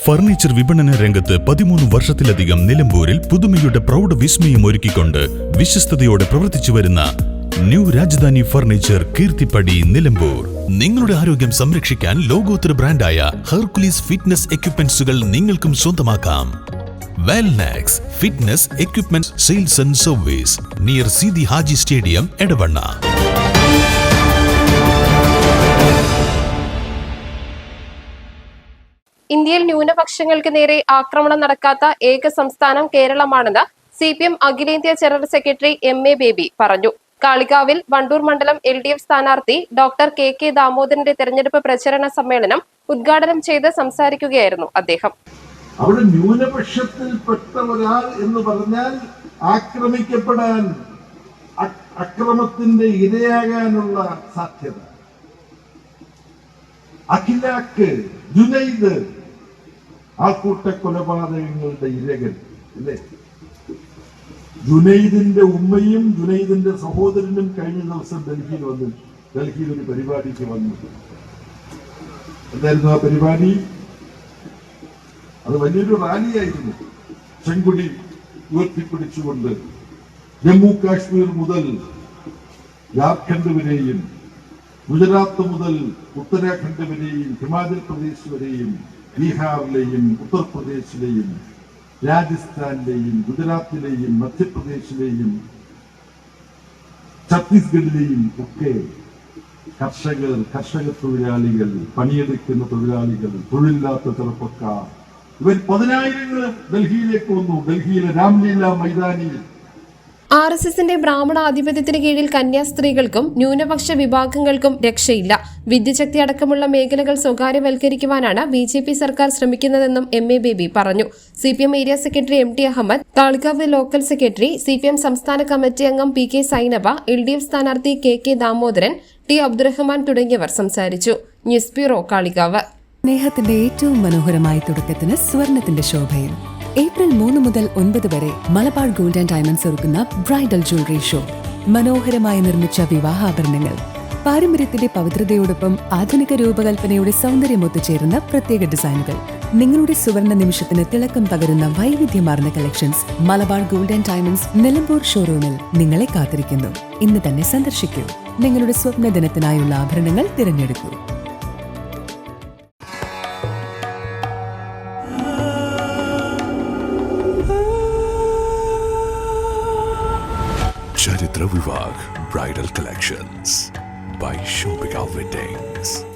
Furniture വിപണന രംഗത്ത് 13 വർഷത്തിലധികം നിലമ്പൂരിൽ പുതുമയുടെ പ്രൗഢ വിസ്മയം ഒരുക്കിക്കൊണ്ട് വിശ്വസ്തയോടെ പ്രവർത്തിച്ചു വരുന്ന ന്യൂ രാജധാനി ഫർണിച്ചർ കീർത്തിപ്പടി നിലമ്പൂർ. നിങ്ങളുടെ ആരോഗ്യം സംരക്ഷിക്കാൻ ലോകോത്തര ബ്രാൻഡായ ഹെർക്കുലീസ് ഫിറ്റ്നസ് എക്യുപ്മെന്റ്സുകൾ നിങ്ങൾക്കും സ്വന്തമാക്കാം. Wellnex fitness equipment sales and service near Seethi Haji stadium, Edavanna. ഇന്ത്യയിൽ ന്യൂനപക്ഷങ്ങൾക്ക് നേരെ ആക്രമണം നടക്കാത്ത ഏക സംസ്ഥാനം കേരളമാണെന്ന് CPM അഖിലേന്ത്യാ ജനറൽ സെക്രട്ടറി MA ബേബി പറഞ്ഞു. കാളികാവിൽ വണ്ടൂർ മണ്ഡലം LDF സ്ഥാനാർത്ഥി ഡോക്ടർ KK ദാമോദരന്റെ തെരഞ്ഞെടുപ്പ് പ്രചരണ സമ്മേളനം ഉദ്ഘാടനം ചെയ്ത് സംസാരിക്കുകയായിരുന്നു അദ്ദേഹം. അവിടെ ന്യൂനപക്ഷത്തിൽപ്പെട്ട ഒരാൾ എന്ന് പറഞ്ഞാൽ ആക്രമിക്കപ്പെടാൻ, അക്രമത്തിന്റെ ഇരയാകാനുള്ള സാധ്യത. അഖിലാക്ക്, ജുനൈദ്, ആ കൂട്ട കൊലപാതകങ്ങളുടെ ഇരകൾ അല്ലേ? ജുനൈദിന്റെ ഉമ്മയും ജുനൈദിന്റെ സഹോദരനും കഴിഞ്ഞ ദിവസം ഡൽഹിയിൽ ഒരു പരിപാടിക്ക് വന്നു. എന്തായിരുന്നു ആ പരിപാടി? അത് വലിയൊരു റാലിയായിരുന്നു. ചെങ്കൊടി ഉയർത്തിപ്പിടിച്ചുകൊണ്ട് ജമ്മു കാശ്മീർ മുതൽ ജാർഖണ്ഡ് വരെയും, ഗുജറാത്ത് മുതൽ ഉത്തരാഖണ്ഡ് വരെയും, ഹിമാചൽ പ്രദേശ് വരെയും, ബീഹാറിലെയും ഉത്തർപ്രദേശിലെയും രാജസ്ഥാനിലെയും ഗുജറാത്തിലെയും മധ്യപ്രദേശിലെയും ഛത്തീസ്ഗഡിലെയും ഒക്കെ കർഷക തൊഴിലാളികൾ, പണിയെടുക്കുന്ന തൊഴിലാളികൾ, തൊഴിലില്ലാത്ത ചെറുപ്പക്കാർ, ഇവർ 10,000 ഡൽഹിയിലേക്ക് വന്നു. ഡൽഹിയിലെ രാംലീല മൈതാനിയിൽ RSSന്റെ ബ്രാഹ്മണ ആധിപത്യത്തിന് കീഴിൽ കന്യാസ്ത്രീകൾക്കും ന്യൂനപക്ഷ വിഭാഗങ്ങൾക്കും രക്ഷയില്ല. വിദ്യാശക്തി അടക്കമുള്ള മേഖലകൾ സ്വകാര്യവൽക്കരിക്കുവാനാണ് BJP സർക്കാർ ശ്രമിക്കുന്നതെന്നും MA ബേബി പറഞ്ഞു. CPM area secretary MT Ahammed, Kalikavu local secretary, CPM സംസ്ഥാന കമ്മിറ്റി അംഗം PK സൈനബ, LDF സ്ഥാനാർത്ഥി KK ദാമോദരൻ, T അബ്ദുറഹ്മാൻ തുടങ്ങിയവർ സംസാരിച്ചു. News bureau, Kalikavu. സ്നേഹത്തിന്റെ ഏറ്റവും മനോഹരമായ തുടക്കത്തിന് സ്വർണത്തിന്റെ ശോഭയിൽ ഏപ്രിൽ 3 മുതൽ 9 വരെ മലബാർ ഗോൾഡ് ആൻഡ് ഡയമണ്ട്സ് ഒരുക്കുന്ന ബ്രൈഡൽ ജ്വല്ലറി ഷോ. മനോഹരമായി നിർമ്മിച്ച വിവാഹാഭരണങ്ങൾ, പാരമ്പര്യത്തിന്റെ പവിത്രതയോടൊപ്പം ആധുനിക രൂപകൽപ്പനയുടെ സൗന്ദര്യം ഒത്തുചേരുന്ന പ്രത്യേക ഡിസൈനുകൾ, നിങ്ങളുടെ സുവർണ നിമിഷത്തിന് തിളക്കം പകരുന്ന വൈവിധ്യമാർന്ന collections Malabar gold and diamonds Nilambur ഷോറൂമിൽ നിങ്ങളെ കാത്തിരിക്കുന്നു. ഇന്ന് തന്നെ സന്ദർശിക്കൂ. നിങ്ങളുടെ സ്വപ്ന ദിനത്തിനായുള്ള ആഭരണങ്ങൾ തിരഞ്ഞെടുക്കൂ. Charitra Vivag Bridal Collections by Shobhika Weddings.